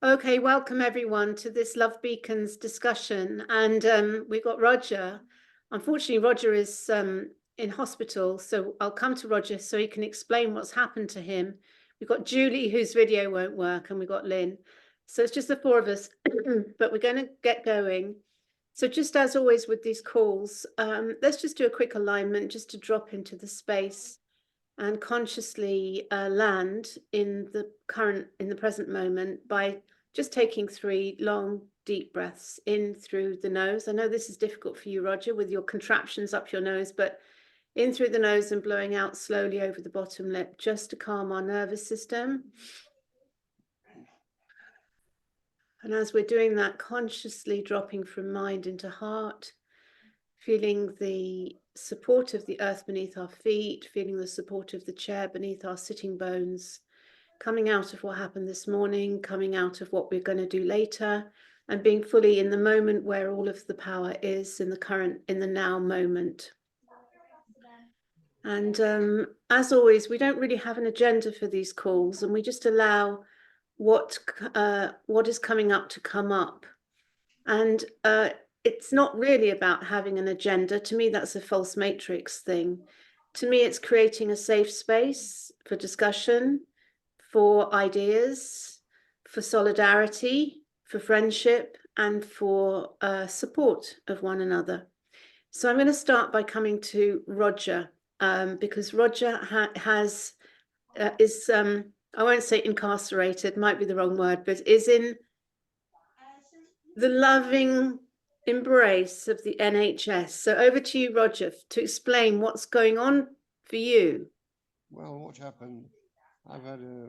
Okay, welcome everyone to this Love Beacons discussion. And we've got Roger. Unfortunately, Roger is in hospital, so I'll come to Roger so he can explain what's happened to him. We've got Julie, whose video won't work, and we've got Lynn. So it's just the four of us, but we're going to get going. So just as always with these calls, let's just do a quick alignment just to drop into the space and consciously land in the present moment by just taking 3 long, deep breaths in through the nose. I know this is difficult for you, Roger, with your contraptions up your nose, but in through the nose and blowing out slowly over the bottom lip, just to calm our nervous system. And as we're doing that, consciously dropping from mind into heart, feeling the support of the earth beneath our feet, feeling the support of the chair beneath our sitting bones, coming out of what happened this morning, coming out of what we're going to do later, and being fully in the moment where all of the power is in the now moment. And as always, we don't really have an agenda for these calls, and we just allow what is coming up to come up. And it's not really about having an agenda. To me, that's a false matrix thing. To me, it's creating a safe space for discussion, for ideas, for solidarity, for friendship, and for support of one another. So I'm going to start by coming to Roger, because Roger is I won't say incarcerated, might be the wrong word, but is in the loving embrace of the NHS. So over to you, Roger, to explain what's going on for you. Well, what happened, I've had a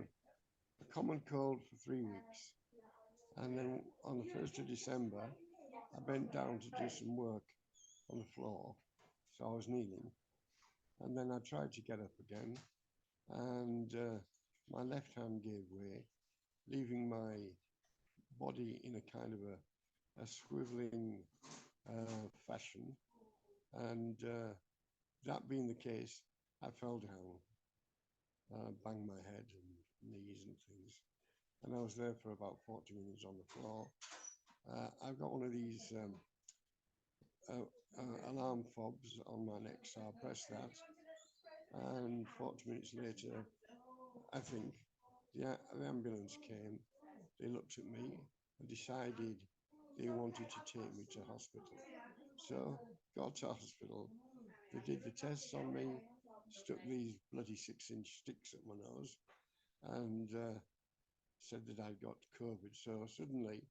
common cold for 3 weeks. And then on the 1st of December, I bent down to do some work on the floor. So I was kneeling. And then I tried to get up again. And my left hand gave way, leaving my body in a kind of a swiveling fashion. And that being the case, I fell down, banged my head and knees and things. And I was there for about 40 minutes on the floor. I've got one of these alarm fobs on my neck, so I pressed that. And 40 minutes later, I think, the ambulance came. They looked at me and decided they wanted to take me to hospital. So, got to hospital. They did the tests on me, stuck these bloody 6-inch sticks up my nose, and said that I'd got COVID. So suddenly,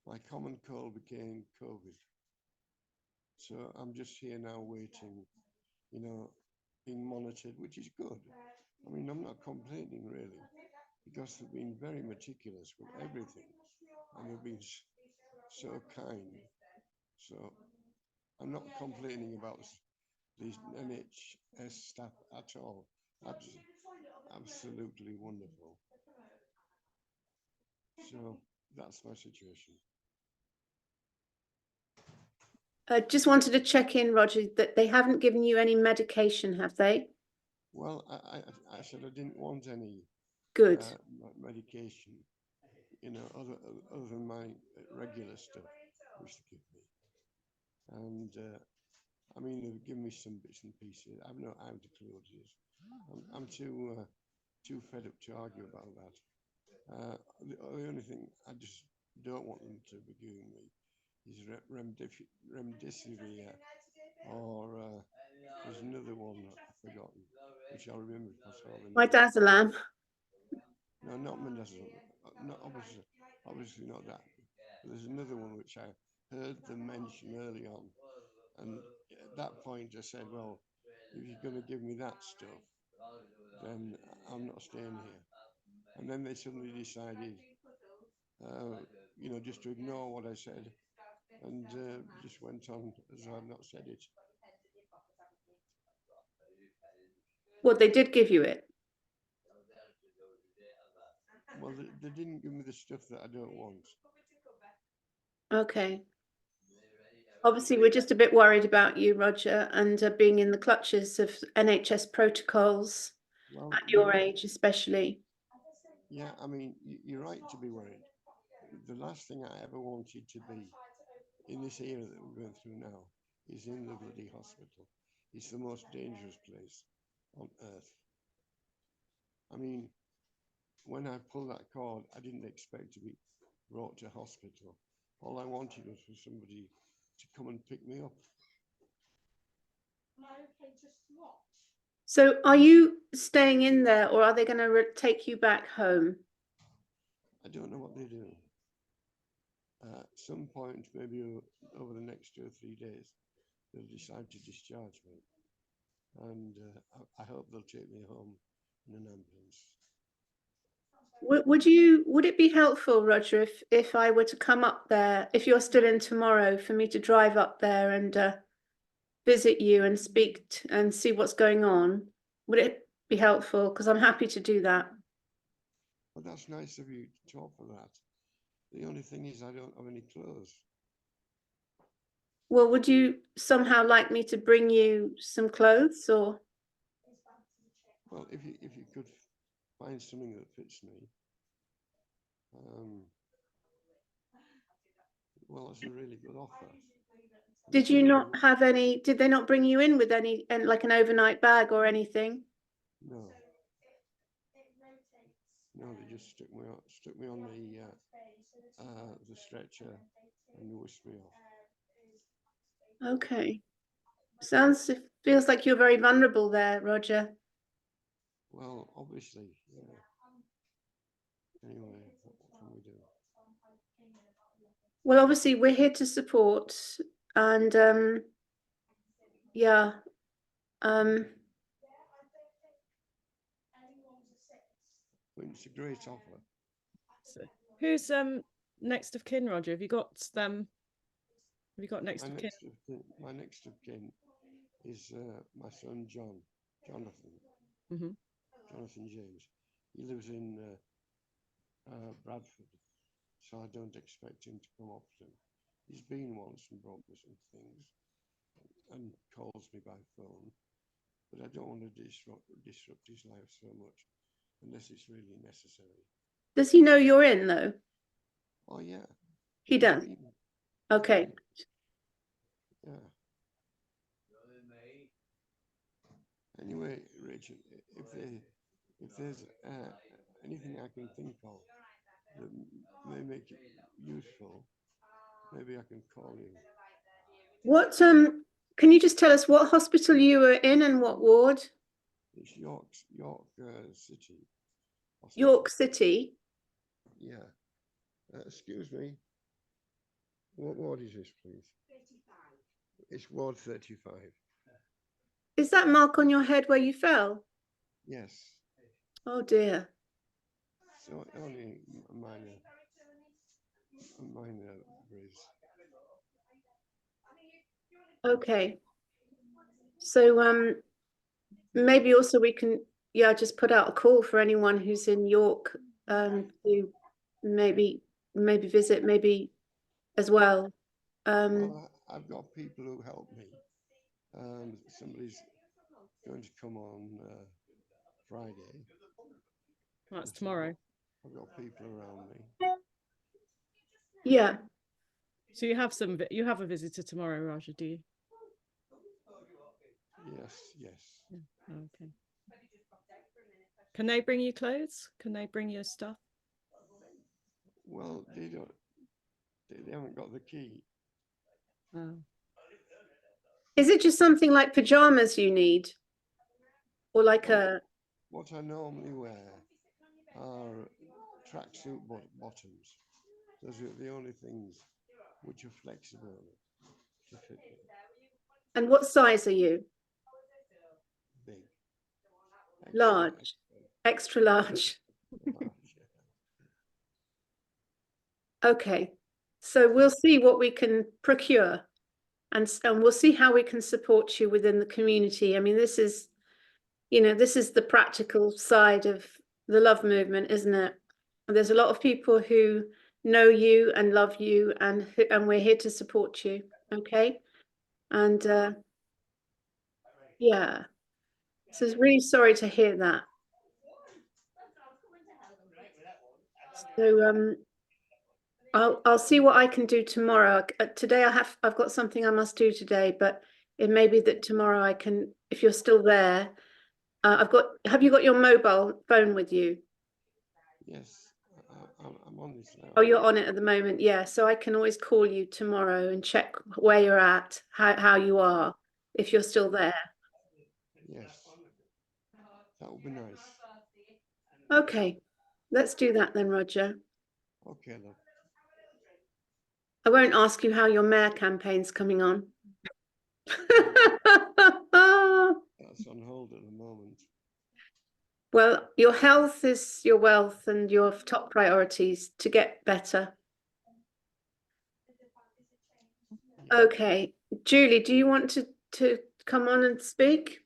my common cold became COVID. So I'm just here now waiting, being monitored, which is good. I mean, I'm not complaining really, because they've been very meticulous with everything, and they've been so kind. So I'm not complaining about these NHS staff at all. Absolutely wonderful. So that's my situation. I just wanted to check in, Roger, that they haven't given you any medication, have they? Well, I said I didn't want any Good. medication, other than my regular stuff, which they give me. And I mean, they've given me some bits and pieces. I've no how to clue what it is. I'm too fed up to argue about that. The only thing I just don't want them to be giving me is remdesivir, or there's another one I've forgotten, which I'll remember if I saw the name. Midazolam. No, not midazolam. Not obviously not that. But there's another one which I heard them mention early on, and at that point I said, well, if you're going to give me that stuff, then I'm not staying here. And then they suddenly decided, just to ignore what I said, and just went on as I've not said it. Well, they did give you it. Well, they didn't give me the stuff that I don't want. Okay. Obviously, we're just a bit worried about you, Roger, and being in the clutches of NHS protocols at your age, especially. Yeah, I mean, you're right to be worried. the last thing I ever wanted to be in this era that we're going through now is in the bloody hospital. It's the most dangerous place on earth. I mean, when I pulled that cord, I didn't expect to be brought to hospital. All I wanted was for somebody to come and pick me up. So are you staying in there, or are they going to take you back home? I don't know what they do. At some point, maybe over the next 2 or 3 days, they'll decide to discharge me. And I hope they'll take me home in an ambulance. Would it be helpful, Roger, if I were to come up there, if you're still in tomorrow, for me to drive up there and visit you and speak and see what's going on? Would it be helpful? Because I'm happy to do that. Well, that's nice of you to offer that. The only thing is I don't have any clothes. Well, would you somehow like me to bring you some clothes, or? Well, if you could find something that fits me, well, it's a really good offer. Did you not have any? Did they not bring you in with any, and like an overnight bag or anything? No. No, they just stuck me on the stretcher and whisked me off. Okay. It feels like you're very vulnerable there, Roger. Well, obviously, yeah. Anyway, what can we do? Well, obviously we're here to support, and yeah. It's a great offer. So who's next of kin, Roger? Have you got them? Have you got next of kin? My next of kin is my son Jonathan. Mm-hmm. Jonathan James. He lives in Bradford, so I don't expect him to come often. He's been once and brought me some things and calls me by phone, but I don't want to disrupt his life so much unless it's really necessary. Does he know you're in, though? Oh, yeah. He does. Okay. Yeah. Anyway, Rachel, if there's anything I can think of that may make it useful, maybe I can call you. What can you just tell us what hospital you were in and what ward? It's York City. Hospital. York City. Yeah. Excuse me. What ward is this, please? 35. It's ward 35. Is that mark on your head where you fell? Yes. Oh dear. So only a minor bruise. Okay. So maybe also we can just put out a call for anyone who's in York to maybe visit maybe as well. Well, I've got people who help me. Somebody's going to come on Friday. Well, that's tomorrow. I've got people around me. Yeah. So you have a visitor tomorrow, Roger, do you? Yes. Yeah. Okay. Can they bring you clothes? Can they bring you stuff? Well, they don't. They haven't got the key. Oh. Is it just something like pajamas you need? Or like what I normally wear are tracksuit bottoms. Those are the only things which are flexible to fit me. And what size are you? Big. Large. Extra large. Okay. So we'll see what we can procure, and we'll see how we can support you within the community. I mean, this is the practical side of the love movement, isn't it? There's a lot of people who know you and love you, and we're here to support you. Okay. And yeah, so I'm really sorry to hear that. So I'll see what I can do tomorrow. Today I've got something I must do today, but it may be that tomorrow I can, if you're still there. Have you got your mobile phone with you? Yes, I'm on this now. Oh, you're on it at the moment. Yeah, so I can always call you tomorrow and check where you're at, how you are, if you're still there. Yes, that would be nice. Okay, let's do that then, Roger. Okay, love. I won't ask you how your mayor campaign's coming on. That's on hold at the moment. Well, your health is your wealth and your top priorities to get better. Okay, Julie, do you want to come on and speak?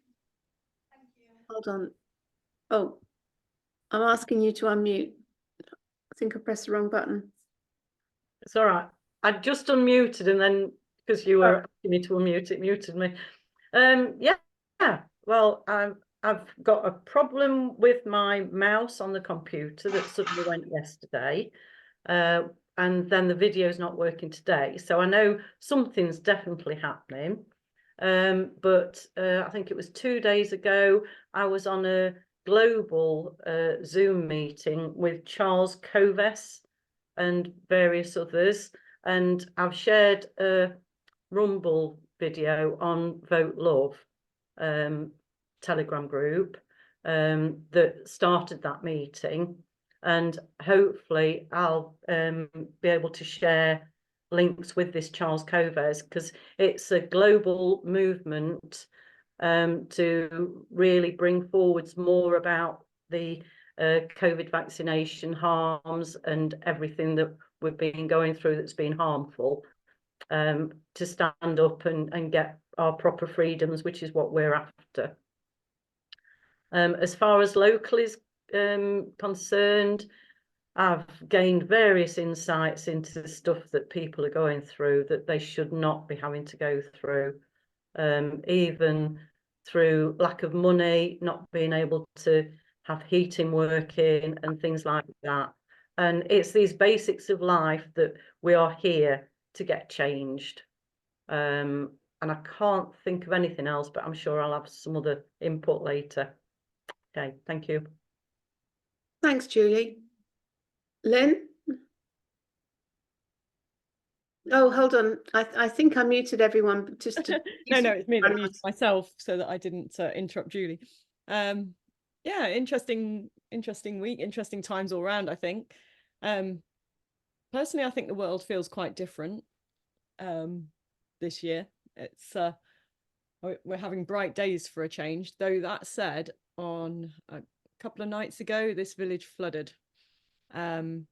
Hold on. Oh, I'm asking you to unmute. I think I pressed the wrong button. It's all right. I just unmuted and then because you were asking me to unmute, it muted me. Yeah. Well, I've got a problem with my mouse on the computer that suddenly went yesterday. And then the video's not working today. So I know something's definitely happening. But I think it was 2 days ago, I was on a global Zoom meeting with Charles Coves and various others. And I've shared a Rumble video on Vote Love Telegram group that started that meeting. And hopefully I'll be able to share links with this Charles Coves, because it's a global movement to really bring forwards more about the COVID vaccination harms and everything that we've been going through that's been harmful, to stand up and get our proper freedoms, which is what we're after. As far as local is concerned, I've gained various insights into the stuff that people are going through that they should not be having to go through, even through lack of money, not being able to have heating working and things like that. And it's these basics of life that we are here to get changed. And I can't think of anything else, but I'm sure I'll have some other input later. Okay, thank you. Thanks, Julie. Lynn? Oh, hold on. I think I muted everyone, but just to no, it's me that muted myself so that I didn't interrupt Julie. Yeah, interesting week, interesting times all around, I think. Personally, I think the world feels quite different this year. It's we're having bright days for a change, though that said, on a couple of nights ago this village flooded in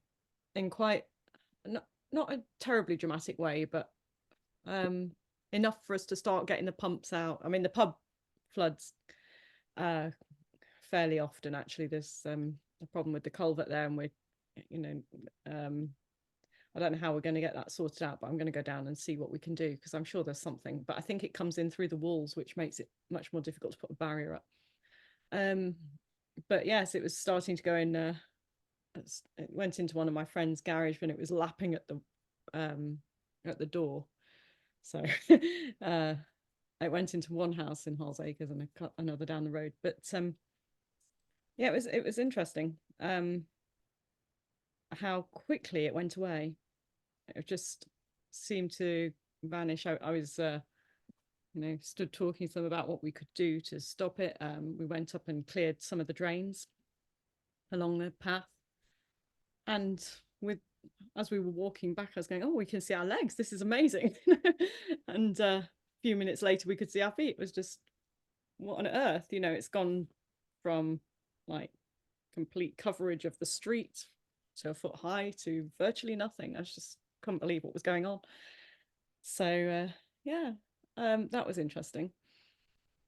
quite not a terribly dramatic way, but enough for us to start getting the pumps out. I mean, the pub floods fairly often, actually. There's a problem with the culvert there, and we're, I don't know how we're going to get that sorted out, but I'm going to go down and see what we can do, because I'm sure there's something, but I think it comes in through the walls, which makes it much more difficult to put a barrier up. But yes, it was starting to go in. It went into one of my friend's garage when it was lapping at the door. So it went into one house in Halls Acres and another down the road. But yeah, it was interesting how quickly it went away. It just seemed to vanish. I was stood talking to them about what we could do to stop it. We went up and cleared some of the drains along the path, and as we were walking back, I was going, oh, we can see our legs, this is amazing. And a few minutes later we could see our feet. It was just, what on earth? It's gone from like complete coverage of the street to a foot high to virtually nothing. I just couldn't believe what was going on. So yeah, that was interesting.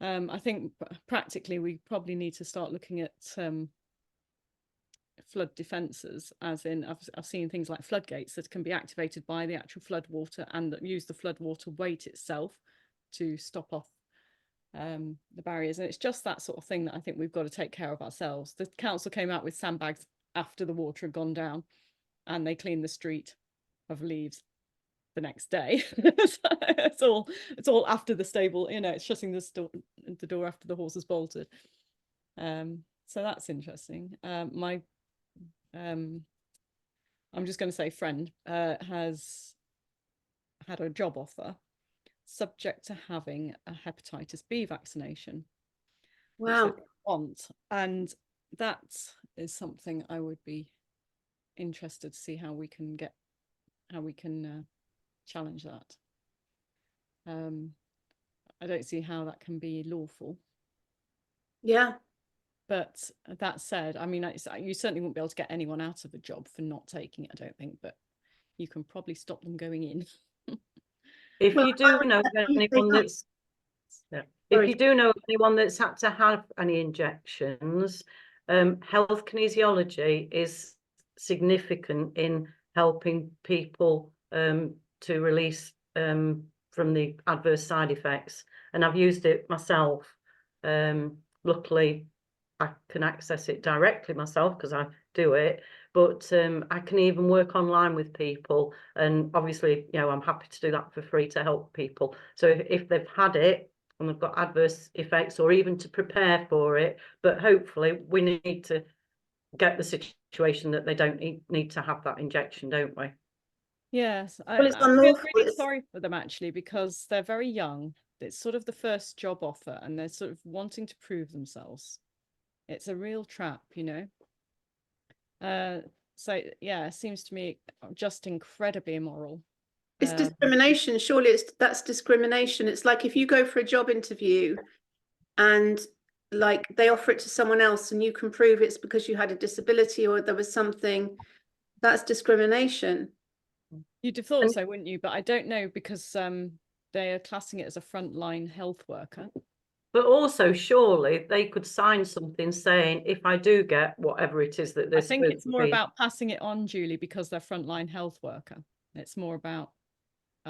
I think practically we probably need to start looking at flood defences, as in I've seen things like floodgates that can be activated by the actual flood water and that use the flood water weight itself to stop off the barriers. And it's just that sort of thing that I think we've got to take care of ourselves. The council came out with sandbags after the water had gone down, and they cleaned the street of leaves the next day. it's all after the stable, it's shutting the door after the horse has bolted. So that's interesting. I'm just going to say friend has had a job offer subject to having a hepatitis B vaccination. Wow. Which they want, and that is something I would be interested to see how we can challenge that. I don't see how that can be lawful. Yeah. But that said, I mean, you certainly won't be able to get anyone out of a job for not taking it, I don't think, but you can probably stop them going in. If you do know of anyone that's, if you do know of anyone that's had to have any injections, health kinesiology is significant in helping people to release from the adverse side effects. And I've used it myself. Luckily, I can access it directly myself because I do it, but I can even work online with people, and obviously, I'm happy to do that for free to help people. So if they've had it and they've got adverse effects, or even to prepare for it, but hopefully we need to get the situation that they don't need to have that injection, don't we? Yes, Well, it's I feel unlawful. really sorry for them actually, because they're very young. It's sort of the first job offer, and they're sort of wanting to prove themselves. It's a real trap, so yeah, it seems to me just incredibly immoral. It's discrimination. Surely that's discrimination. It's like if you go for a job interview and like they offer it to someone else and you can prove it's because you had a disability or there was something, that's discrimination. You'd have thought so, wouldn't you? But I don't know, because they are classing it as a frontline health worker. But also, surely they could sign something saying, if I do get whatever it is that I think it's more about passing it on, Julie, because they're frontline health worker. It's more about.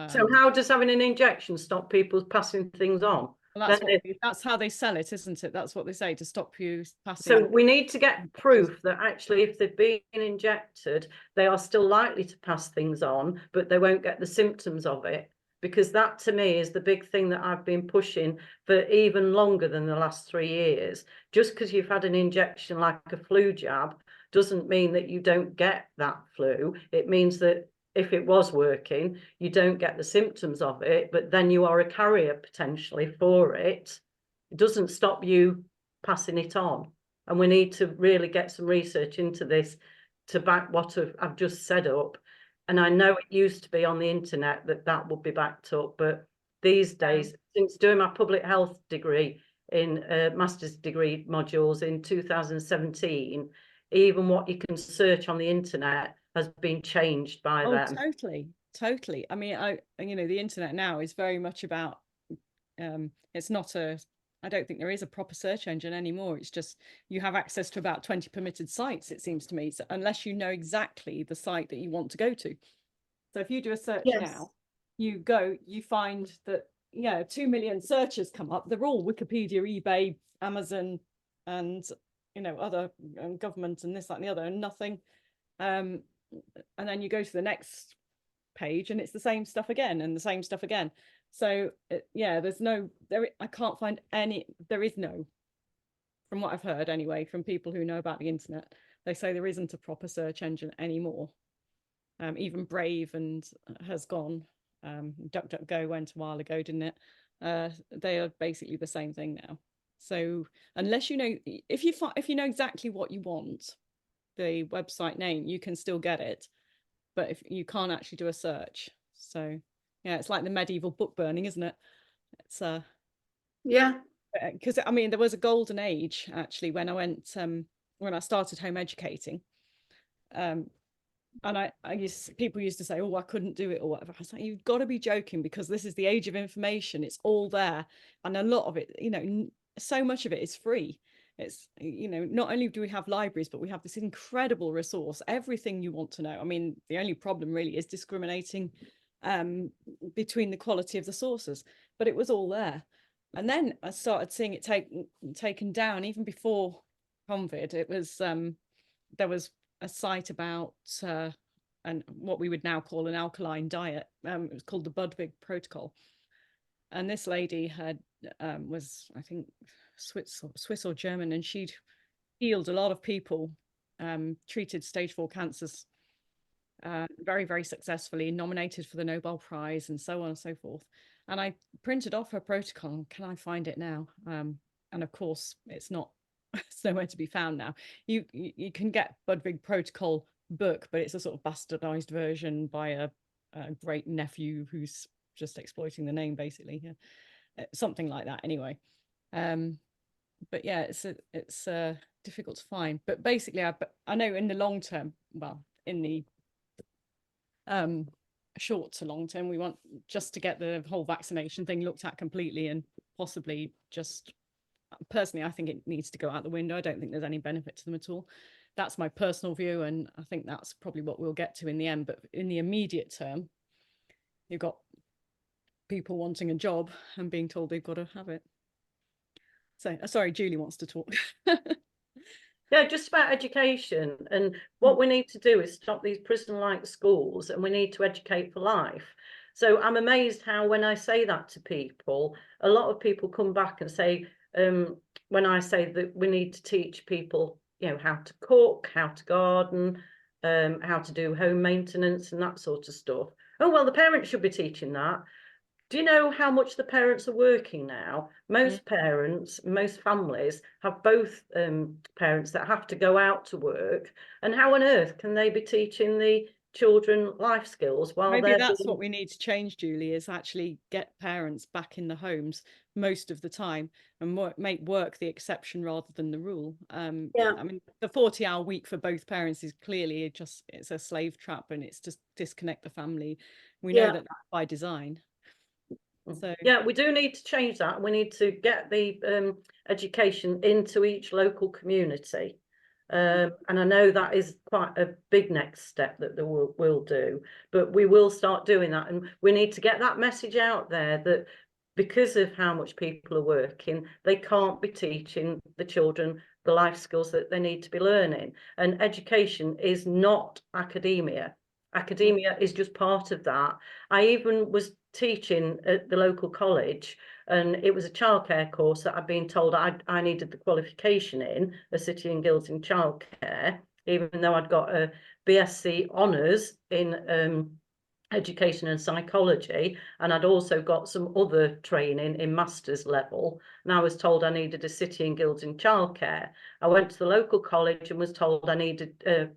So how does having an injection stop people passing things on? Well, that's how they sell it, isn't it? That's what they say, to stop you passing. So we need to get proof that actually, if they've been injected, they are still likely to pass things on, but they won't get the symptoms of it. Because that, to me, is the big thing that I've been pushing for even longer than the last 3 years. Just because you've had an injection like a flu jab doesn't mean that you don't get that flu. It means that if it was working, you don't get the symptoms of it, but then you are a carrier potentially for it. It doesn't stop you passing it on. And we need to really get some research into this to back what I've just set up. And I know it used to be on the internet that would be backed up, but these days, since doing my public health degree in master's degree modules in 2017, even what you can search on the internet has been changed by them. Totally. I mean, the internet now is very much about, it's not I don't think there is a proper search engine anymore. It's just you have access to about 20 permitted sites, it seems to me, so unless you know exactly the site that you want to go to. So if you do a search now, you find that 2 million searches come up. They're all Wikipedia, eBay, Amazon, and other government and this, that, and the other, and nothing. And then you go to the next page and it's the same stuff again and the same stuff again. So I can't find any, there is no, from what I've heard anyway, from people who know about the internet, they say there isn't a proper search engine anymore. Even Brave has gone. DuckDuckGo went a while ago, didn't it? They are basically the same thing now. So unless if you know exactly what you want, the website name, you can still get it, but if you can't actually do a search. So yeah, it's like the medieval book burning, isn't it? It's because I mean there was a golden age actually when I started home educating, and people used to say, oh, I couldn't do it or whatever. I was like, you've got to be joking, because this is the age of information. It's all there, and a lot of it, so much of it is free. It's, not only do we have libraries, but we have this incredible resource, everything you want to know. I mean, the only problem really is discriminating between the quality of the sources, but it was all there. And then I started seeing it taken down even before COVID. It was there was a site about and what we would now call an alkaline diet. It was called the Budwig protocol. And this lady had was, I think, Swiss or German, and she'd healed a lot of people, treated stage 4 cancers very, very successfully, nominated for the Nobel Prize, and so on and so forth. And I printed off her protocol. Can I find it now? And of course, it's nowhere to be found now. You can get Budwig protocol book, but it's a sort of bastardized version by a great nephew who's just exploiting the name, basically. Something like that, anyway. But yeah, it's difficult to find. But basically, I know in the long term, well, in the short to long term, we want just to get the whole vaccination thing looked at completely, and possibly just, personally, I think it needs to go out the window. I don't think there's any benefit to them at all. That's my personal view, and I think that's probably what we'll get to in the end. But in the immediate term, you've got people wanting a job and being told they've got to have it. So sorry, Julie wants to talk. Yeah, just about education. And what we need to do is stop these prison-like schools, and we need to educate for life. So I'm amazed how, when I say that to people, a lot of people come back and say, when I say that we need to teach people, how to cook, how to garden, how to do home maintenance and that sort of stuff. Oh, well, the parents should be teaching that. Do you know how much the parents are working now? Most parents, most families have both parents that have to go out to work. And how on earth can they be teaching the children life skills while Maybe they're that's what we need to change, Julie, is actually get parents back in the homes most of the time, and make work the exception rather than the rule. Yeah. I mean, the 40-hour week for both parents is clearly it's a slave trap, and it's just disconnect the family. We know that that's by design. So yeah, we do need to change that. We need to get the education into each local community. And I know that is quite a big next step that we'll do, but we will start doing that. And we need to get that message out there that because of how much people are working, they can't be teaching the children the life skills that they need to be learning. And education is not academia. Academia is just part of that. I even was teaching at the local college, and it was a childcare course that I'd been told I needed the qualification in, a City and Guilds in childcare, even though I'd got a BSc honours in education and psychology, and I'd also got some other training in master's level, and I was told I needed a City and Guilds in childcare. I went to the local college and was told I needed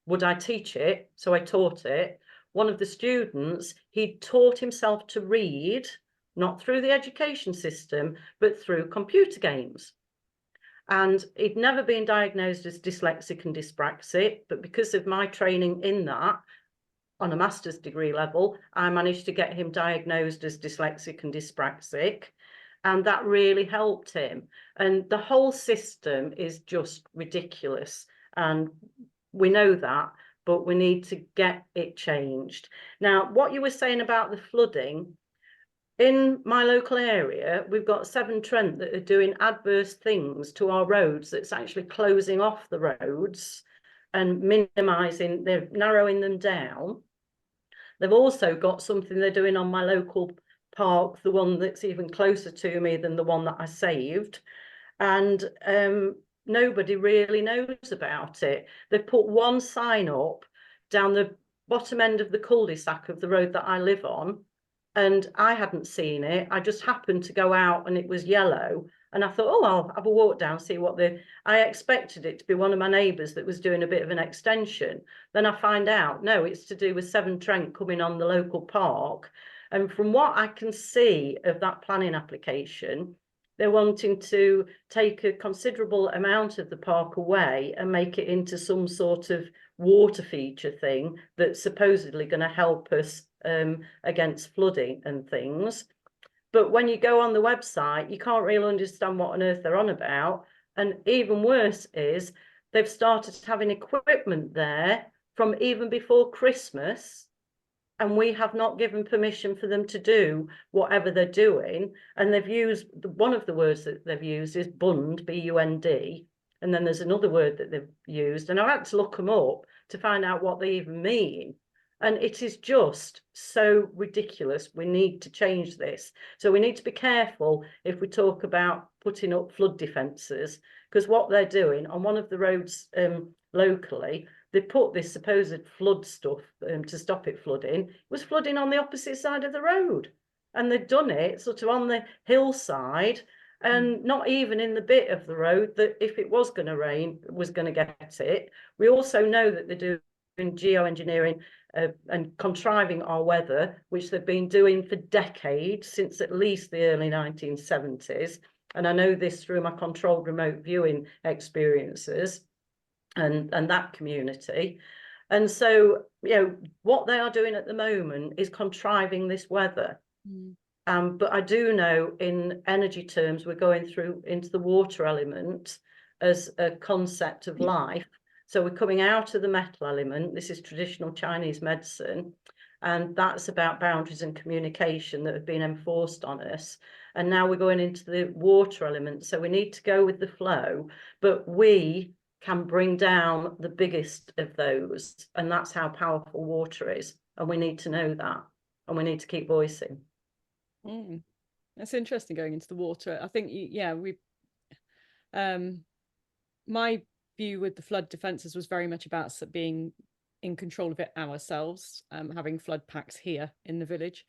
would I teach it? So I taught it. One of the students, he taught himself to read, not through the education system, but through computer games. And he'd never been diagnosed as dyslexic and dyspraxic, but because of my training in that, on a master's degree level, I managed to get him diagnosed as dyslexic and dyspraxic. And that really helped him. And the whole system is just ridiculous. And we know that, but we need to get it changed. Now, what you were saying about the flooding, in my local area, we've got Severn Trent that are doing adverse things to our roads that's actually closing off the roads and minimising, they're narrowing them down. They've also got something they're doing on my local park, the one that's even closer to me than the one that I saved. And nobody really knows about it. They've put one sign up down the bottom end of the cul-de-sac of the road that I live on, and I hadn't seen it. I just happened to go out and it was yellow, and I thought, oh, I'll have a walk down, see what I expected it to be one of my neighbours that was doing a bit of an extension. Then I find out, no, it's to do with Severn Trent coming on the local park. And from what I can see of that planning application, they're wanting to take a considerable amount of the park away and make it into some sort of water feature thing that's supposedly going to help us against flooding and things. But when you go on the website, you can't really understand what on earth they're on about. And even worse is they've started having equipment there from even before Christmas, and we have not given permission for them to do whatever they're doing. And they've used, one of the words that they've used is bund, B-U-N-D. And then there's another word that they've used, and I had to look them up to find out what they even mean. And it is just so ridiculous. We need to change this. So we need to be careful if we talk about putting up flood defences, because what they're doing on one of the roads locally, they put this supposed flood stuff to stop it flooding. It was flooding on the opposite side of the road. And they've done it sort of on the hillside and not even in the bit of the road that if it was going to rain, was going to get it. We also know that they're doing geoengineering and contriving our weather, which they've been doing for decades, since at least the early 1970s. And I know this through my controlled remote viewing experiences and that community. And so, you know, what they are doing at the moment is contriving this weather. But I do know in energy terms, we're going through into the water element as a concept of life. So we're coming out of the metal element. This is traditional Chinese medicine. And that's about boundaries and communication that have been enforced on us. And now we're going into the water element. So we need to go with the flow, but we can bring down the biggest of those. And that's how powerful water is. And we need to know that. And we need to keep voicing. That's interesting, going into the water. I think, yeah, my view with the flood defences was very much about being in control of it ourselves, having flood packs here in the village.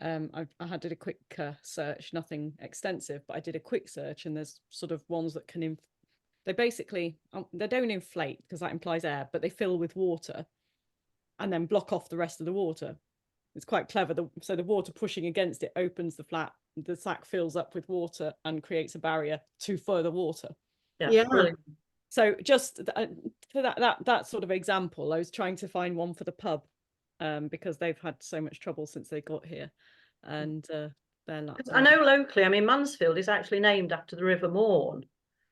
I did a quick search, nothing extensive, but I did a quick search, and there's sort of ones that can, they basically, they don't inflate because that implies air, but they fill with water and then block off the rest of the water. It's quite clever. So the water pushing against it opens the flap, the sack fills up with water and creates a barrier to further water. Yeah. Brilliant. So just for that sort of example, I was trying to find one for the pub, because they've had so much trouble since they got here, and they're not. I know locally, I mean, Mansfield is actually named after the River Mourne,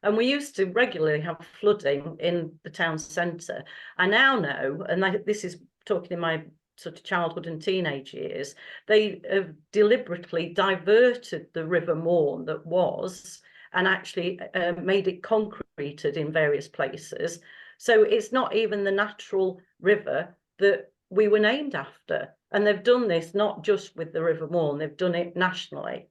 and we used to regularly have flooding in the town centre. I now know, and this is talking in my sort of childhood and teenage years, they have deliberately diverted the River Mourne that was, and actually made it concreted in various places. So it's not even the natural river that we were named after. And they've done this not just with the River Mourne, they've done it nationally.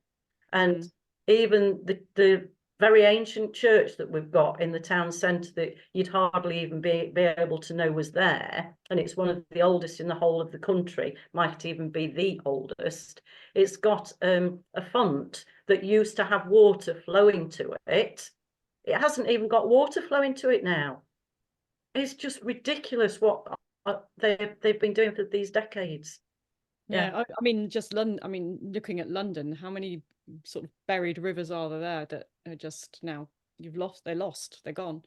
And even the very ancient church that we've got in the town centre that you'd hardly even be able to know was there, and it's one of the oldest in the whole of the country, might even be the oldest. It's got a font that used to have water flowing to it. It hasn't even got water flowing to it now. It's just ridiculous what they've been doing for these decades. Yeah, I mean, just London. I mean, looking at London, how many sort of buried rivers are there that are just now they're gone.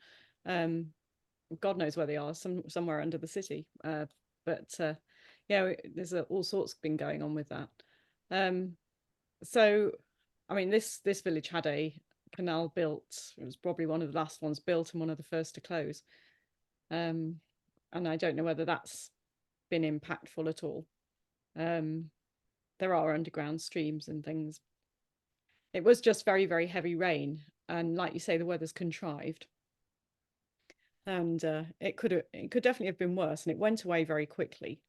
God knows where they are, somewhere under the city. But yeah, there's all sorts been going on with that. So I mean, this village had a canal built. It was probably one of the last ones built and one of the first to close. And I don't know whether that's been impactful at all. There are underground streams and things. It was just very, very heavy rain, and like you say, the weather's contrived, and it could definitely have been worse, and it went away very quickly.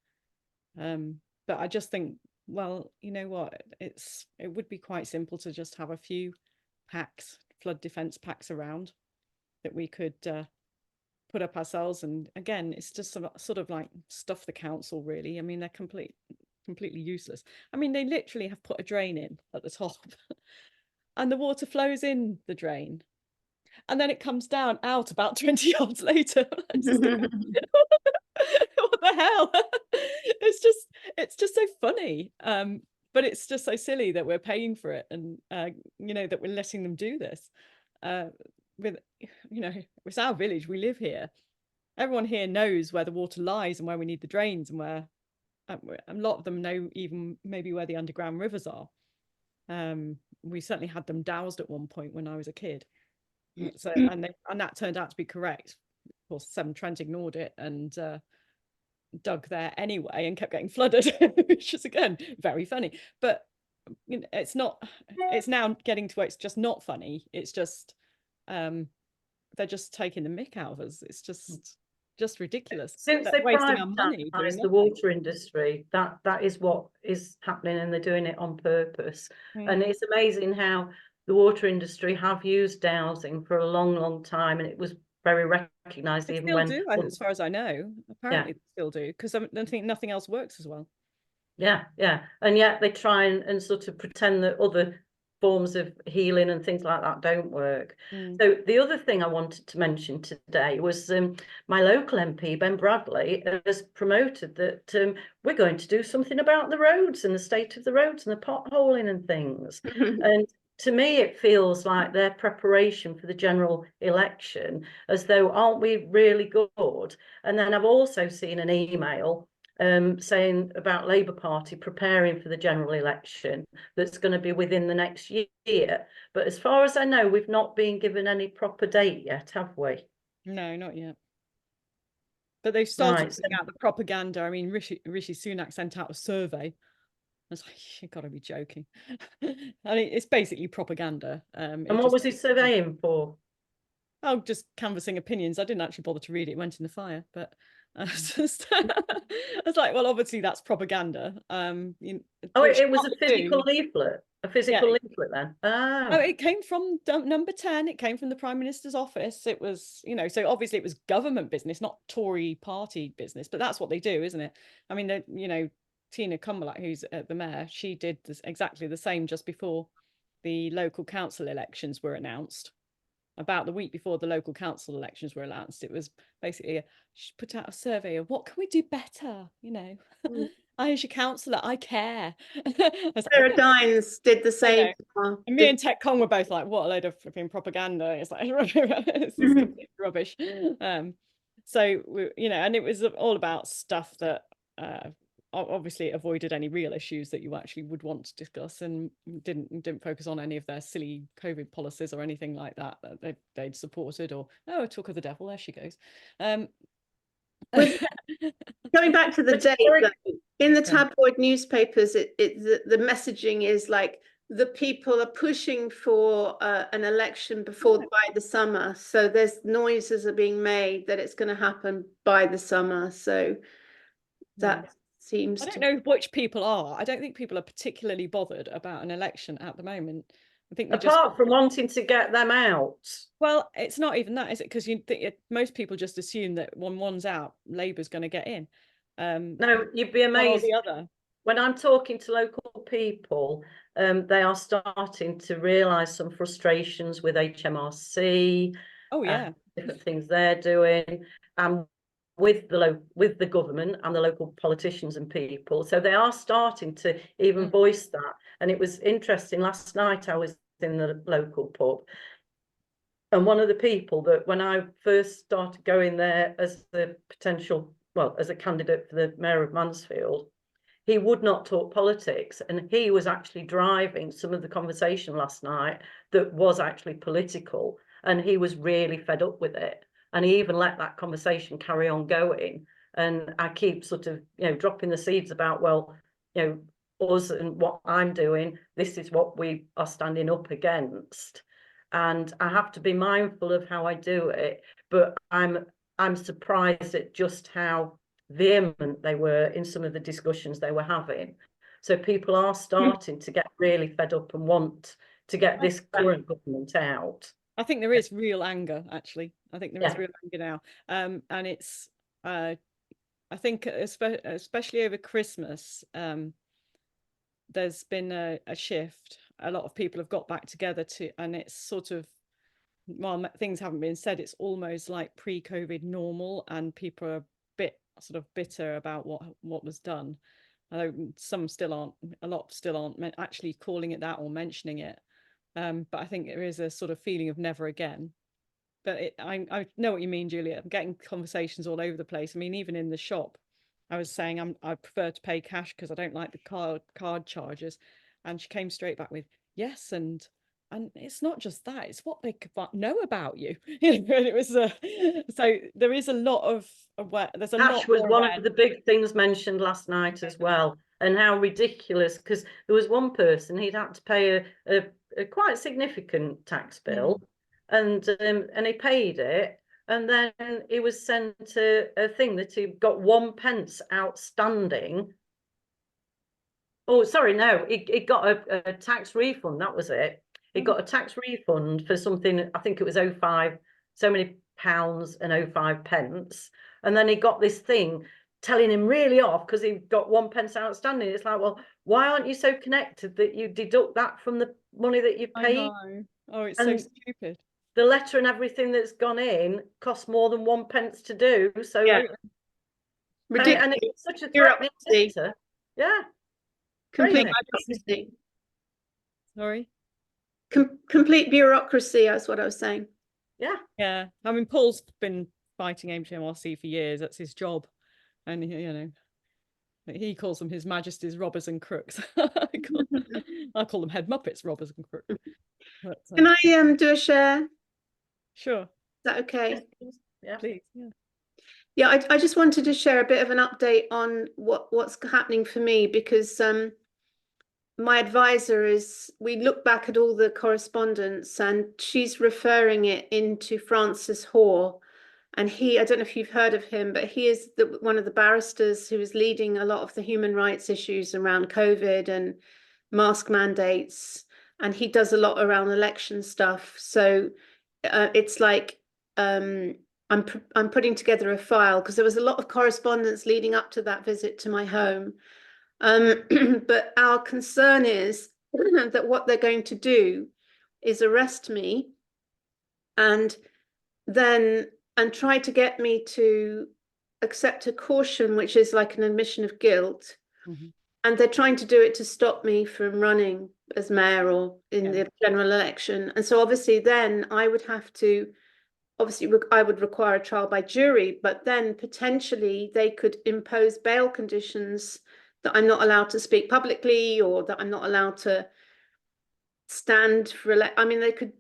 But I just think, well, you know what, it would be quite simple to just have a few packs, flood defense packs around that we could put up ourselves. And again, it's just sort of like stuff the council, really. I mean, they're completely useless. I mean, they literally have put a drain in at the top and the water flows in the drain and then it comes down out about 20 yards later. What the hell? It's just so funny, but it's just so silly that we're paying for it, and you know, that we're letting them do this. It's our village, we live here, everyone here knows where the water lies and where we need the drains, and where a lot of them know even maybe where the underground rivers are. We certainly had them doused at one point when I was a kid. So and that turned out to be correct. Of course, Severn Trent ignored it and dug there anyway and kept getting flooded, which is again very funny. But you know, it's now getting to where it's just not funny. It's just they're just taking the mick out of us. It's just just ridiculous. Since They're they wasting our money doing privatised the nothing. water industry, that is what is happening, and they're doing it on purpose. And it's amazing how the water industry have used dowsing for a long, long time, and it was very recognised They even still when. do, as far as I know. Apparently, they still do, because I don't think nothing else works as well. Yeah, and yet they try and sort of pretend that other forms of healing and things like that don't work. So the other thing I wanted to mention today was my local MP, Ben Bradley, has promoted that we're going to do something about the roads and the state of the roads and the potholing and things. And to me, it feels like their preparation for the general election, as though, aren't we really good? And then I've also seen an email saying about Labour Party preparing for the general election that's going to be within the next year. But as far as I know, we've not been given any proper date yet, have we? No, not yet. But they've started Right, putting out the propaganda. I mean, Rishi Sunak sent out a survey. I was like, you've got to be joking. I mean, it's basically propaganda. And what was he surveying for? Oh, just canvassing opinions. I didn't actually bother to read it. It went in the fire, but I was like, well, obviously that's propaganda. It was a physical leaflet. A physical leaflet then. Oh, it came from number 10. It came from the Prime Minister's office. It was, so obviously it was government business, not Tory party business, but that's what they do, isn't it? I mean, Tina Cumberland, who's the mayor, she did exactly the same just before the local council elections were announced. About the week before the local council elections were announced, it was basically she put out a survey of what can we do better. I, as your councillor, I care. Sarah Dines did the same. And me and Tech Con were both like, what a load of freaking propaganda. It's like, this is complete rubbish. So, and it was all about stuff that obviously avoided any real issues that you actually would want to discuss, and didn't focus on any of their silly COVID policies or anything like that they'd supported, or talk of the devil, there she goes. Going back to the date, in the tabloid newspapers, the messaging is like the people are pushing for an election by the summer. So there's noises are being made that it's going to happen by the summer. So that seems. I don't know which people are. I don't think people are particularly bothered about an election at the moment. I think apart from wanting to get them out. Well, it's not even that, is it? Because most people just assume that when one's out, Labour's going to get in. No, you'd be amazed. One or the other. When I'm talking to local people, they are starting to realise some frustrations with HMRC. Oh yeah, different things they're doing, and with the government and the local politicians and people. So they are starting to even voice that. And it was interesting. Last night I was in the local pub, and one of the people that, when I first started going there as the as a candidate for the mayor of Mansfield, he would not talk politics, and he was actually driving some of the conversation last night that was actually political, and he was really fed up with it. And he even let that conversation carry on going. And I keep sort of, dropping the seeds about, well, us and what I'm doing, this is what we are standing up against. And I have to be mindful of how I do it. But I'm surprised at just how vehement they were in some of the discussions they were having. So people are starting to get really fed up and want to get this current government out. I think there is real anger, actually. I think there is real anger now. And it's, I think, especially over Christmas, there's been a shift. A lot of people have got back together and it's sort of, while things haven't been said, it's almost like pre-COVID normal, and people are a bit sort of bitter about what was done. Although a lot still aren't actually calling it that or mentioning it. But I think there is a sort of feeling of never again. But I know what you mean, Julia. I'm getting conversations all over the place. I mean, even in the shop, I was saying I prefer to pay cash because I don't like the card charges. And she came straight back with, yes, and it's not just that, it's what they know about you. And it was so there is a lot of there's a lot. Cash was one of the big things mentioned last night as well, and how ridiculous, because there was one person, he'd had to pay a quite significant tax bill, and he paid it, and then he was sent a thing that he got 1 pence outstanding. Oh, sorry, no, he got a tax refund. That was it. He got a tax refund for something. I think it was 05, so many pounds and 05 pence. And then he got this thing telling him really off because he got 1 pence outstanding. It's like, well, why aren't you so connected that you deduct that from the money that you I paid? know. Oh, it's And so stupid. the letter and everything that's gone in costs more than 1 pence to do. So, Yeah. and Ridiculous. it's such a Bureaucracy. threatening letter. Yeah. Complete Crazy. bureaucracy. Sorry. Complete bureaucracy, that's what I was saying. Yeah. Yeah. I mean, Paul's been fighting HMRC for years. That's his job. And, you know, he calls them His Majesty's robbers and crooks. I call them head muppets, robbers and crooks. But, Can I do a share? Is sure. that okay? Yeah. Please. Yeah. Yeah, I just wanted to share a bit of an update on what's happening for me, because my advisor we look back at all the correspondence, and she's referring it into Francis Hoare. And I don't know if you've heard of him, but he is one of the barristers who is leading a lot of the human rights issues around COVID and mask mandates. And he does a lot around election stuff. So it's like, I'm putting together a file, because there was a lot of correspondence leading up to that visit to my home. But our concern is that what they're going to do is arrest me and try to get me to accept a caution, which is like an admission of guilt. Mm-hmm. And they're trying to do it to stop me from running as mayor or in the general election. And so obviously then I would have to, I would require a trial by jury, but then potentially they could impose bail conditions that I'm not allowed to speak publicly, or that I'm not allowed to stand for I mean, they could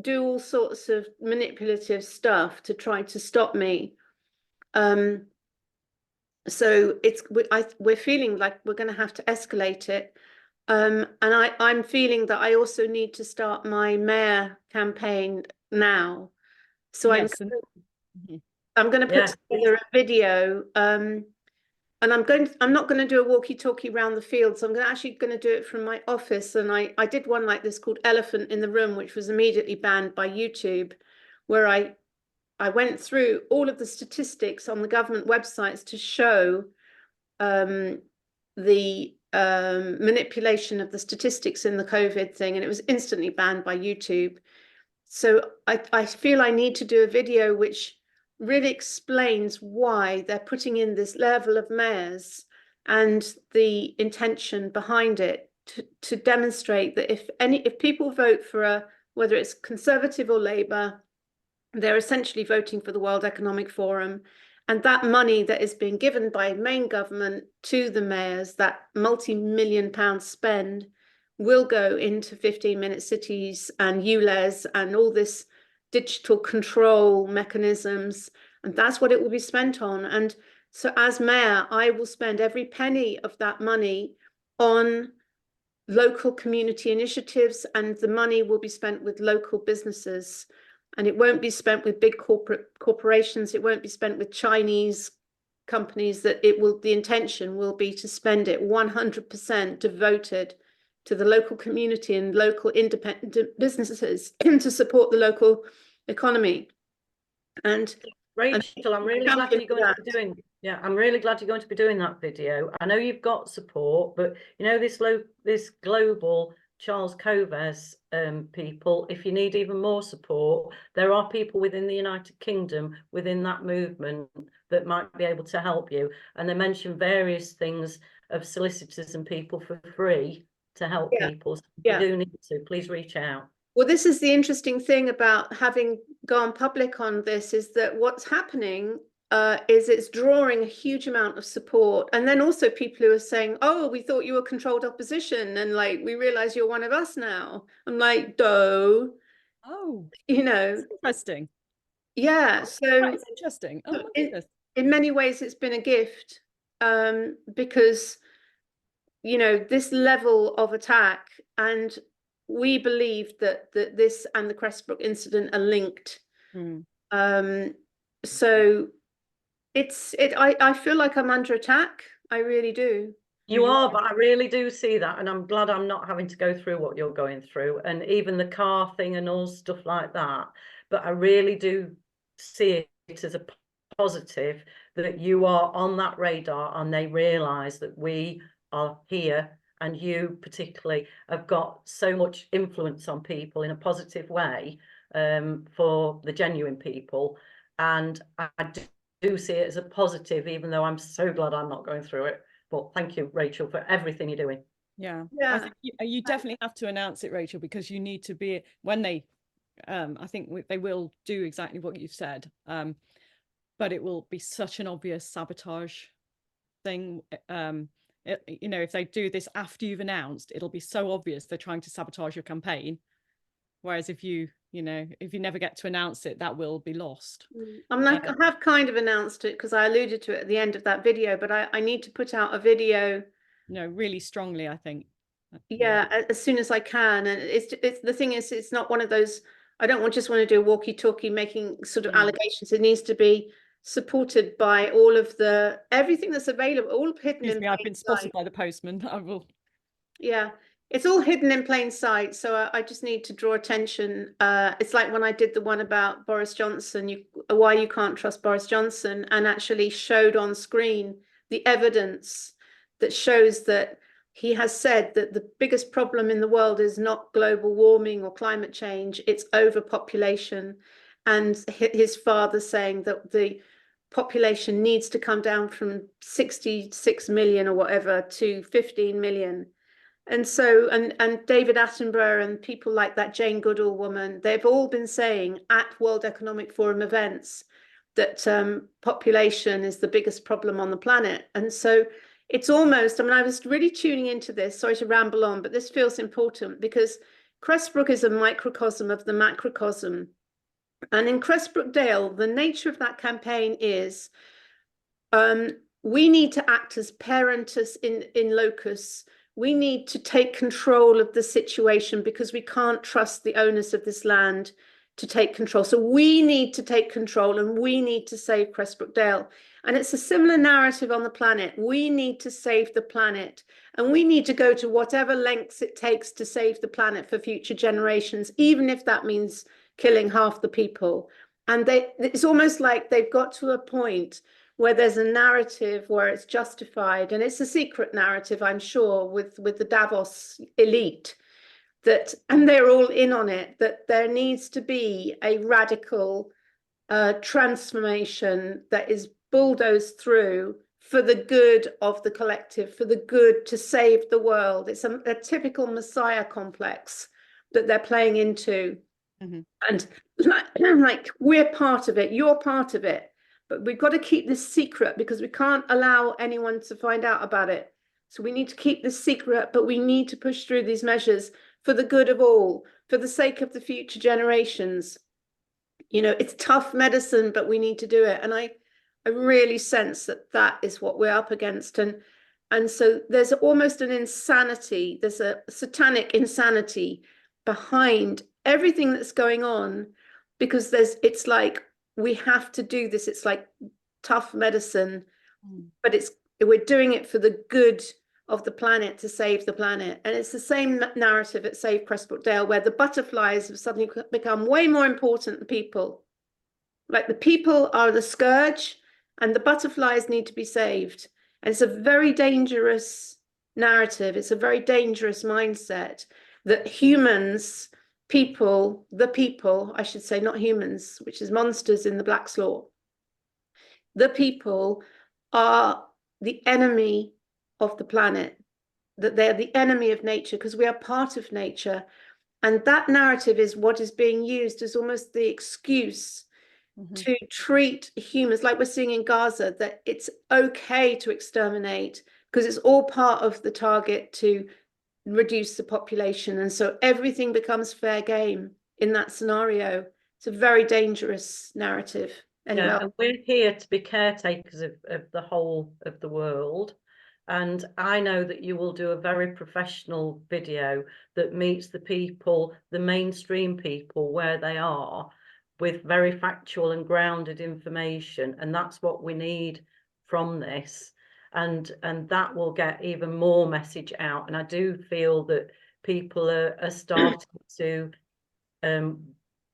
do all sorts of manipulative stuff to try to stop me. So we're feeling like we're going to have to escalate it. And I'm feeling that I also need to start my mayor campaign now. So Yes, I'm going to put together a video, and I'm not going to do a walkie-talkie around the field. So I'm actually going to do it from my office. And I did one like this called Elephant in the Room, which was immediately banned by YouTube, where I went through all of the statistics on the government websites to show the manipulation of the statistics in the COVID thing, and it was instantly banned by YouTube. So I feel I need to do a video which really explains why they're putting in this level of mayors and the intention behind it, to demonstrate that if people vote for whether it's Conservative or Labour, they're essentially voting for the World Economic Forum. And that money that is being given by main government to the mayors, that multi-million-pound spend, will go into 15-minute cities and ULEZ and all this digital control mechanisms. And that's what it will be spent on. And so as mayor, I will spend every penny of that money on local community initiatives, and the money will be spent with local businesses. And it won't be spent with big corporations. It won't be spent with Chinese companies. The intention will be to spend it 100% devoted to the local community and local independent businesses to support the local economy. And Rachel, I'm really glad you're going to be doing. Yeah, I'm really glad you're going to be doing that video. I know you've got support, but you know this global Charles Covers people, if you need even more support, there are people within the United Kingdom, within that movement, that might be able to help you. And they mention various things of solicitors and people for free to help people. So if you do need to, please reach out. Well, this is the interesting thing about having gone public on this, is that what's happening is it's drawing a huge amount of support. And then also people who are saying, oh, we thought you were controlled opposition, and like, we realize you're one of us now. I'm like, oh, you know, that's interesting. Yeah. So it's interesting. Oh, my goodness. In many ways, it's been a gift, because, you know, this level of attack, and we believe that this and the Crestbrook incident are linked. So I feel like I'm under attack. I really do. You are, but I really do see that, and I'm glad I'm not having to go through what you're going through, and even the car thing and all stuff like that. But I really do see it as a positive that you are on that radar and they realise that we are here, and you particularly have got so much influence on people in a positive way, for the genuine people. And I do see it as a positive, even though I'm so glad I'm not going through it. But thank you, Rachel, for everything you're doing. Yeah, Yeah. I think you definitely have to announce it, Rachel, because you need to be, when they I think they will do exactly what you've said, but it will be such an obvious sabotage thing. You know, if they do this after you've announced, it'll be so obvious they're trying to sabotage your campaign. Whereas if you never get to announce it, that will be lost. I'm like, I have kind of announced it because I alluded to it at the end of that video, but I need to put out a video, really strongly, I think. yeah, as soon as I can. And it's the thing is, it's not one of those, I don't just want to do a walkie-talkie making sort of allegations. It needs to be supported by all of everything that's available, all hidden in Excuse me, I've plain been spotted sight. by the postman. I will. Yeah, it's all hidden in plain sight. So I just need to draw attention. It's like when I did the one about Boris Johnson, why you can't trust Boris Johnson, and actually showed on screen the evidence that shows that he has said that the biggest problem in the world is not global warming or climate change, it's overpopulation. And his father saying that the population needs to come down from 66 million or whatever to 15 million. And so, and David Attenborough and people like that Jane Goodall woman, they've all been saying at World Economic Forum events that population is the biggest problem on the planet. And so it's almost, I mean, I was really tuning into this, sorry to ramble on, but this feels important because Crestbrook is a microcosm of the macrocosm. And in Crestbrook Dale, the nature of that campaign is we need to act as parentus in locus. We need to take control of the situation because we can't trust the owners of this land to take control. So we need to take control and we need to save Crestbrook Dale. And it's a similar narrative on the planet. We need to save the planet and we need to go to whatever lengths it takes to save the planet for future generations, even if that means killing half the people. And it's almost like they've got to a point where there's a narrative where it's justified, and it's a secret narrative, I'm sure, with the Davos elite, and they're all in on it, that there needs to be a radical transformation that is bulldozed through for the good of the collective, for the good to save the world. It's a typical Messiah complex that they're playing into. Mm-hmm. And like we're part of it, you're part of it. But we've got to keep this secret because we can't allow anyone to find out about it. So we need to keep this secret, but we need to push through these measures for the good of all, for the sake of the future generations. You know, it's tough medicine, but we need to do it. And I really sense that is what we're up against. And so there's almost an insanity, there's a satanic insanity behind everything that's going on, because it's like, we have to do this. It's like tough medicine, but we're doing it for the good of the planet, to save the planet. And it's the same narrative at Save Crestbrook Dale, where the butterflies have suddenly become way more important than people. Like the people are the scourge and the butterflies need to be saved. And it's a very dangerous narrative. It's a very dangerous mindset that humans, the people, I should say, not humans, which is monsters in the Black's Law. The people are the enemy of the planet, that they're the enemy of nature because we are part of nature. And that narrative is what is being used as almost the excuse to treat humans like we're seeing in Gaza, that it's okay to exterminate because it's all part of the target to reduce the population. And so everything becomes fair game in that scenario. It's a very dangerous narrative. Anyway. Yeah, and we're here to be caretakers of the whole of the world. And I know that you will do a very professional video that meets the people, the mainstream people where they are, with very factual and grounded information, and that's what we need from this. And that will get even more message out. And I do feel that people are starting to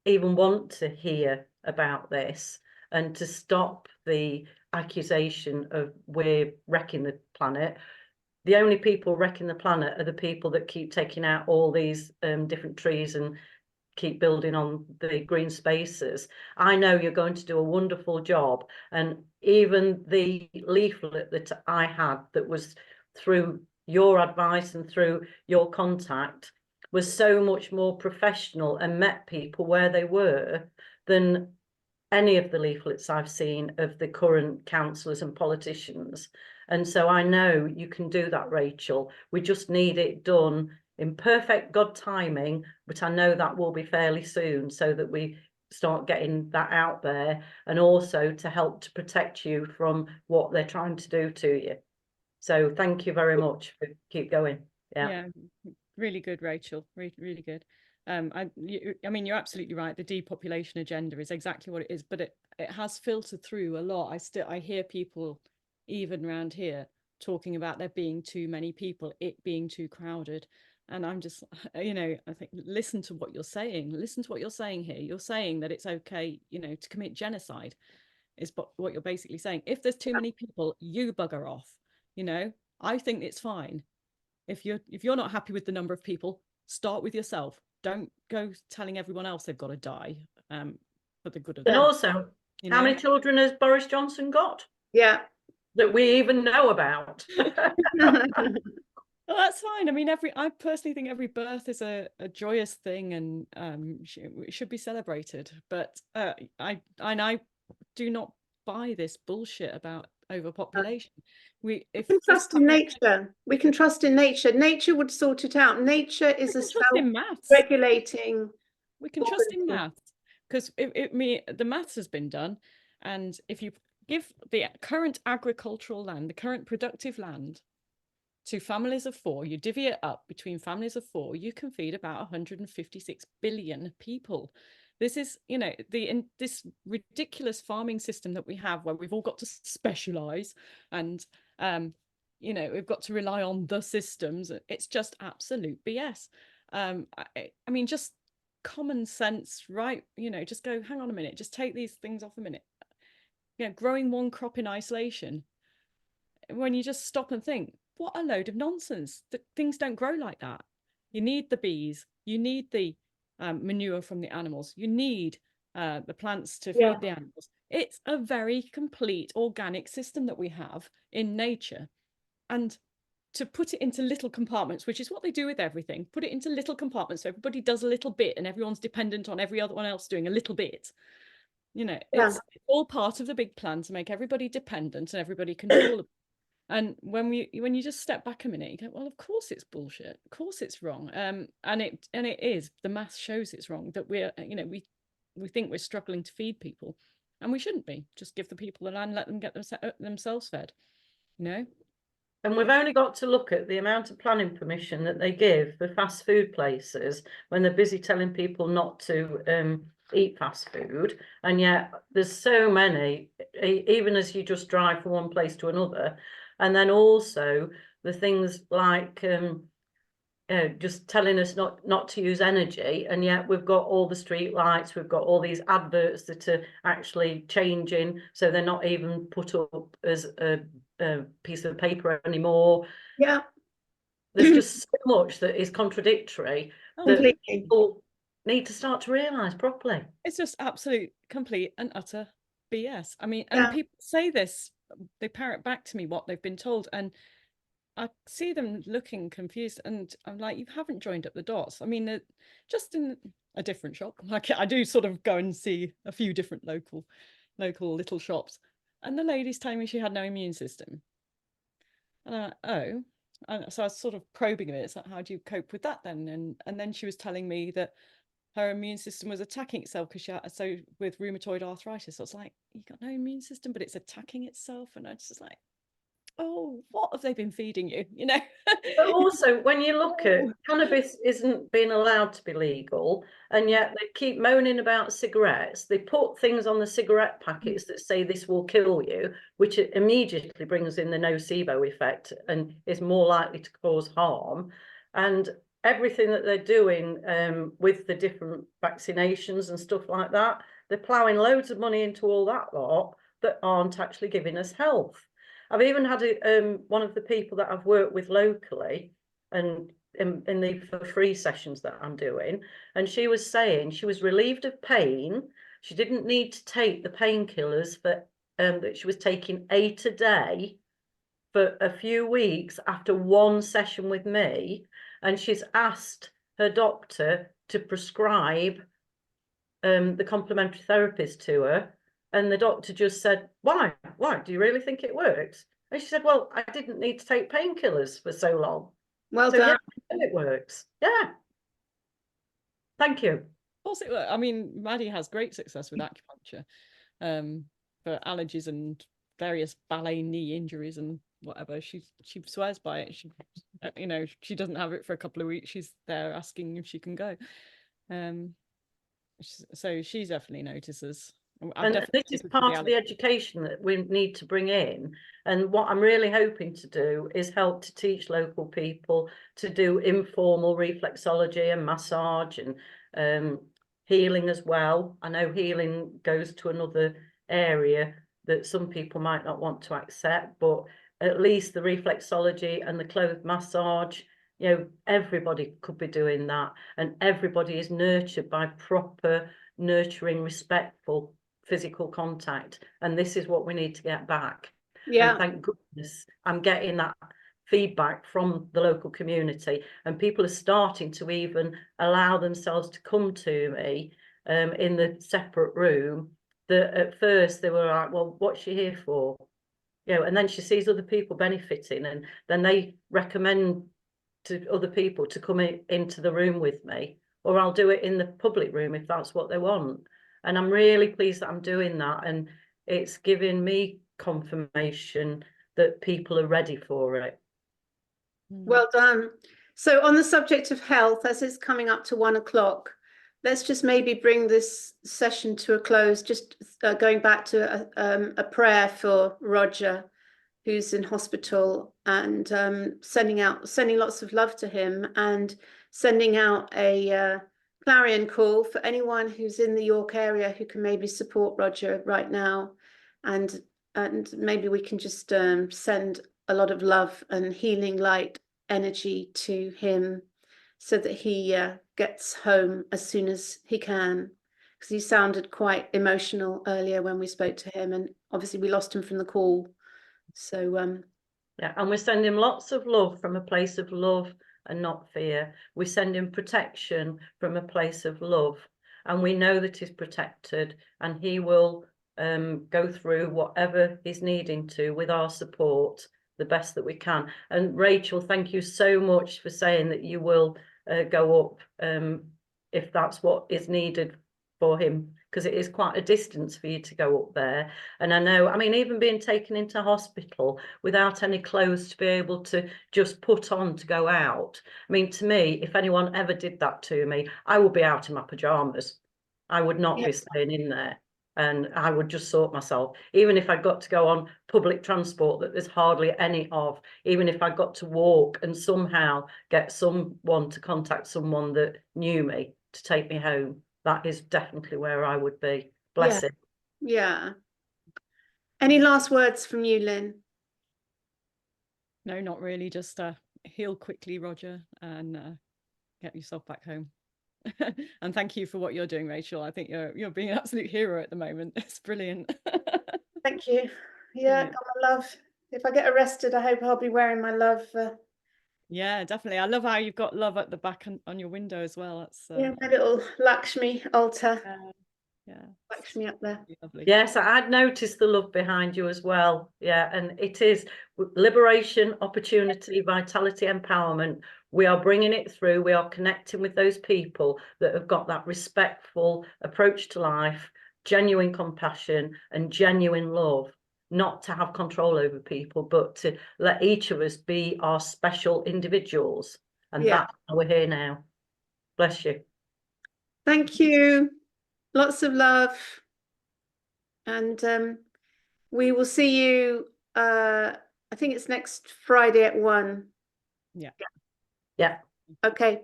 even want to hear about this, and to stop the accusation of we're wrecking the planet. The only people wrecking the planet are the people that keep taking out all these different trees and keep building on the green spaces. I know you're going to do a wonderful job, and even the leaflet that I had that was through your advice and through your contact was so much more professional and met people where they were than any of the leaflets I've seen of the current councillors and politicians. And so I know you can do that, Rachel. We just need it done in perfect God timing, but I know that will be fairly soon, so that we start getting that out there, and also to help to protect you from what they're trying to do to you. So thank you very much. Keep going. Yeah, really good, Rachel. Really good. I mean, you're absolutely right. The depopulation agenda is exactly what it is, but it has filtered through a lot. I hear people even around here talking about there being too many people, it being too crowded. And I'm just, you know, I think, listen to what you're saying. Listen to what you're saying here. You're saying that it's okay, you know, to commit genocide, is what you're basically saying. If there's too many people, you bugger off. You know, I think it's fine. If you're not happy with the number of people, start with yourself. Don't go telling everyone else they've got to die for the good of them. And also, how many children has Boris Johnson got? Yeah. That we even know about. Well, that's fine. I mean, I personally think every birth is a joyous thing, and it should be celebrated. But I do not buy this bullshit about overpopulation. We trust in nature. We can trust in nature. Nature would sort it out. Nature is a self-regulating. We can trust in maths, because the maths has been done, and if you give the current agricultural land, the current productive land, to families of 4, you divvy it up between families of 4, you can feed about 156 billion people. This is, you know, this ridiculous farming system that we have, where we've all got to specialize, and you know, we've got to rely on the systems. It's just absolute BS. I mean, just common sense, right? You know, just go, hang on a minute, just take these things off a minute. You know, growing one crop in isolation, when you just stop and think, what a load of nonsense. Things don't grow like that. You need the bees, you need the manure from the animals, you need the plants to feed the animals. It's a very complete organic system that we have in nature. And to put it into little compartments, which is what they do with everything, put it into little compartments so everybody does a little bit and everyone's dependent on every other one else doing a little bit. You know, it's all part of the big plan to make everybody dependent and everybody controllable. And when you just step back a minute, you go, well, of course it's bullshit. Of course it's wrong. And it is. The math shows it's wrong, that we're, you know, we think we're struggling to feed people, and we shouldn't be. Just give the people the land, let them get themselves fed, you know. And we've only got to look at the amount of planning permission that they give for fast food places when they're busy telling people not to eat fast food. And yet there's so many, even as you just drive from one place to another. And then also the things like just telling us not to use energy, and yet we've got all the street lights, we've got all these adverts that are actually changing, so they're not even put up as a piece of paper anymore. Yeah, there's just so much that is contradictory that people need to start to realise properly. It's just absolute, complete and utter BS. I mean, and people say this, they parrot back to me what they've been told, and I see them looking confused, and I'm like, you haven't joined up the dots. I mean, just in a different shop, like I do sort of go and see a few different local little shops, and the lady's telling me she had no immune system. And I'm like, oh. And so I was sort of probing a bit. It's like, how do you cope with that then? And then she was telling me that her immune system was attacking itself because she had, so with rheumatoid arthritis. So it's like, you got no immune system, but it's attacking itself. And I was just like, oh, what have they been feeding you? You know. But also, when you look at Oh. cannabis isn't being allowed to be legal, and yet they keep moaning about cigarettes. They put things on the cigarette packets that say this will kill you, which immediately brings in the nocebo effect and is more likely to cause harm. And everything that they're doing with the different vaccinations and stuff like that, they're ploughing loads of money into all that lot that aren't actually giving us health. I've even had one of the people that I've worked with locally and in the for free sessions that I'm doing, and she was saying she was relieved of pain. She didn't need to take the painkillers for that she was taking 8 a day for a few weeks after one session with me, and she's asked her doctor to prescribe the complementary therapies to her. And the doctor just said, why? Do you really think it works? And she said, well, I didn't need to take painkillers for so long. Well So done. yeah, it works. Yeah. Thank you. Of course it works. I mean, Maddie has great success with acupuncture for allergies and various ballet knee injuries and whatever. She swears by it. She, you know, she doesn't have it for a couple of weeks. She's there asking if she can go. So she definitely notices. And this is part of the education that we need to bring in. And what I'm really hoping to do is help to teach local people to do informal reflexology and massage and healing as well. I know healing goes to another area that some people might not want to accept, but at least the reflexology and the clothes massage, you know, everybody could be doing that. And everybody is nurtured by proper, nurturing, respectful physical contact, and this is what we need to get back. Yeah. And thank goodness I'm getting that feedback from the local community, and people are starting to even allow themselves to come to me in the separate room that at first they were like, well, what's she here for? You know, and then she sees other people benefiting, and then they recommend to other people to come into the room with me, or I'll do it in the public room if that's what they want. And I'm really pleased that I'm doing that, and it's giving me confirmation that people are ready for it. Well done. So on the subject of health, as it's coming up to 1 o'clock, let's just maybe bring this session to a close, just going back to a prayer for Roger, who's in hospital, and sending lots of love to him, and sending out a clarion call for anyone who's in the York area who can maybe support Roger right now, and maybe we can just send a lot of love and healing light energy to him so that he gets home as soon as he can, because he sounded quite emotional earlier when we spoke to him, and obviously we lost him from the call. So yeah, and we send him lots of love from a place of love and not fear. We send him protection from a place of love, and we know that he's protected, and he will go through whatever he's needing to with our support the best that we can. And Rachel, thank you so much for saying that you will go up if that's what is needed for him, because it is quite a distance for you to go up there. And I know, I mean, even being taken into hospital without any clothes to be able to just put on to go out. I mean, to me, if anyone ever did that to me, I would be out in my pajamas. I would not be staying in there, and I would just sort myself. Even if I got to go on public transport that there's hardly any of, even if I got to walk and somehow get someone to contact someone that knew me to take me home, that is definitely where I would be. Bless him. Yeah. Any last words from you, Lynn? No, not really. Just heal quickly, Roger, and get yourself back home. And thank you for what you're doing, Rachel. I think you're being an absolute hero at the moment. It's brilliant. Thank you. Yeah, got my love. If I get arrested, I hope I'll be wearing my love. Yeah, definitely. I love how you've got love at the back on your window as well. That's yeah, my little Lakshmi altar. Yeah, Lakshmi up there. lovely. Yes, I'd noticed the love behind you as well. Yeah, and it is liberation, opportunity, vitality, empowerment. We are bringing it through. We are connecting with those people that have got that respectful approach to life, genuine compassion and genuine love. not to have control over people, but to let each of us be our special individuals. And Yeah. that's why we're here now. Bless you. Thank you. Lots of love. And we will see you, I think it's next Friday at 1. Yeah. Yeah. Okay.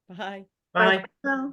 Bye. Bye. Bye.